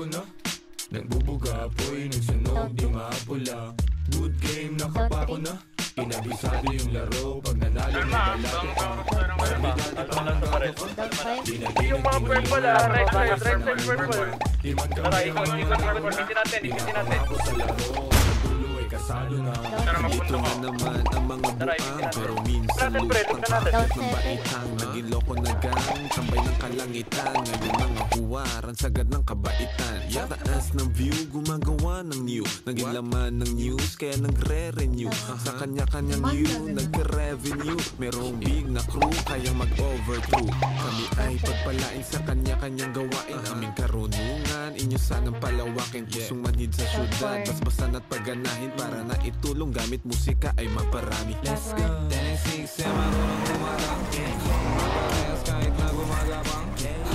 dragon na. Nagbubuga apoy, nagsunog, di maapula. Good game, nakapako na. Kinabisado yung laro, pag nanalo na balado ka. Sabi dati pa lang gato ka. Yung mga purple right side purple. Tara, ikot natin. Ako sa laro, dulo ay kasado na. Dito na naman ang mga buang, pero minsan lutang kahit ng baitang. Naging loko na gang, tambay ng kalangitan. Ngayon mga huwaran, sagad ng kabaitan. Taas ng view, gumagawa ng new. Naging laman ng news, kaya nagre-renew. Sa kanya-kanyang view, nagka-revenue. Merong big na crew, kayang mag-overthrow. Kami ay pagpalain sa kanya-kanyang gawain. Aming karunungan, inyo sanang palawakin. Pusong manhid sa syudad, basbasan at pagganahin. Para na itulong gamit musika ay maparami. Let's go! 10-6, marunong tumarang. Maparehas kahit na gumagapang.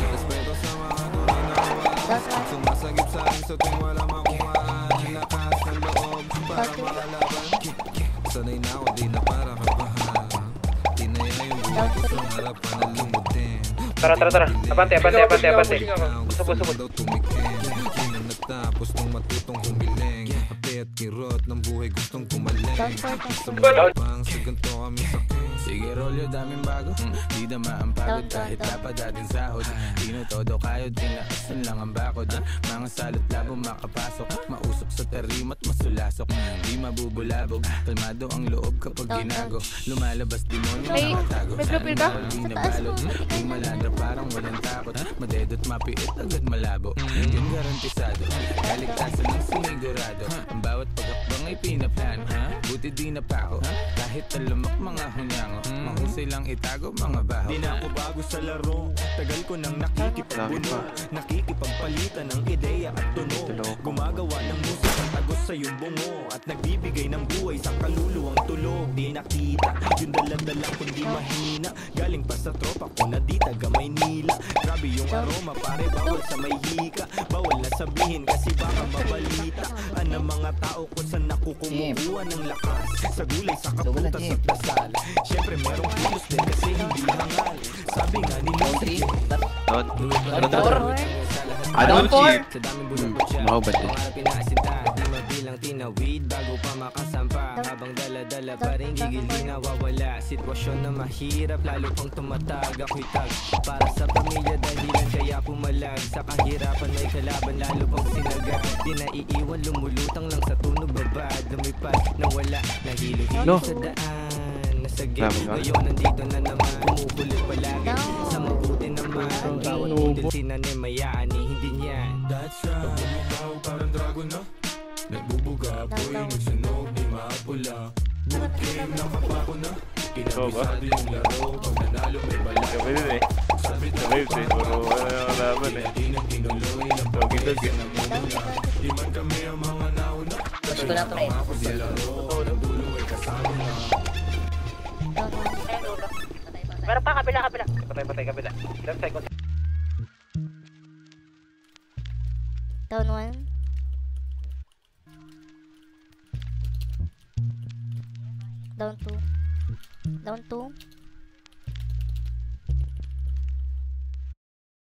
Respeto sa mga tunay na kawan. Sumasagip sa akin sa tuwing wala makuhaan. Lakas ng loob para makalaban. Sanay na ako, di na para kabahan. Tinaya yung buhay ko sa harapan ng lumutin. Tara. Abante. Subok. Natapos nung matutong humiling. Ape at kirot ng buhay gustong kumaling. Sa mga pang sa ganito kami sakit. Sige rolyo, daming bago. Di dama ang pagod kahit dapat dating sahod. Dino todo kayod, tinaasan lang ang bakod. Mga salot labo makapasok. Mausok sa tarimat, masulasok. Di mabubulabog, kalmado ang loob kapag ginago. Lumalabas demonyo nakatago. May profil ka? Di nabalot, di malandra parang walang takot. Madedot mapiit agad malabo. Yung garantisado, kaligtasan ng sinigurado. Ang bawat pagakbang ay pinaplano. Buti di napako, kahit talamak mga hunyango. Mahusay lang itago mga baho. Di na ako bago sa laro, tagal ko nang nakikipagbuno. Nakikipagpalitan ng ideya at tunog. Gumagawa ng musika tagos sa iyong bungo. At nagbibigay ng buhay sa kaluluwang tulog. Di nakita, yung daladala kundi mahina. Galing pa sa tropa ko na di taga Maynila. Grabe yung aroma, pare bawal sa may hika. Bawal na sabihin kasi baka mabalita. Ang mga tao ko saan nakukumuha ng lakas. Sa gulay, sa kaputas at dasal. Siyempre merong kilos din kasi hindi hangal. Sabi nga ni Nutri Down 4. Mahubad din. Di mabilang tinawid bago pa makasampa. Habang dala-dala pa rin gigil di nawawala. Sitwasyon na mahirap lalo pang tumatag. Ako'y tag para sa pamilya dahilan kaya pumalag. Sa kahirapan may kalaban lalo pang sinaga. Di naiiwan lumulutang lang sa tunog babad. Lumipad nawala nahilo-hilo sa daan. Nasagip ngayon nandito na naman. Kumukulit palagi sa mabuti naman. Bawat indil sinanimayaan hindi niya. That's right. Pagbubugaw parang dragon na. Nagbubuga apoy, nagsunog, di maapula. Good game, nakapako na. Kinabisado yung laro, pag nanalo may balado. Sabi dati pa lang gato. Di na tinuloy ng pagkesa ng muna. Di man kami ang mga nauna. Gusto na to rin. Ako sa laro, ang dulo ay kasama na. Meron pa, kabila. Patay, kabila. Left side ko. Down 1.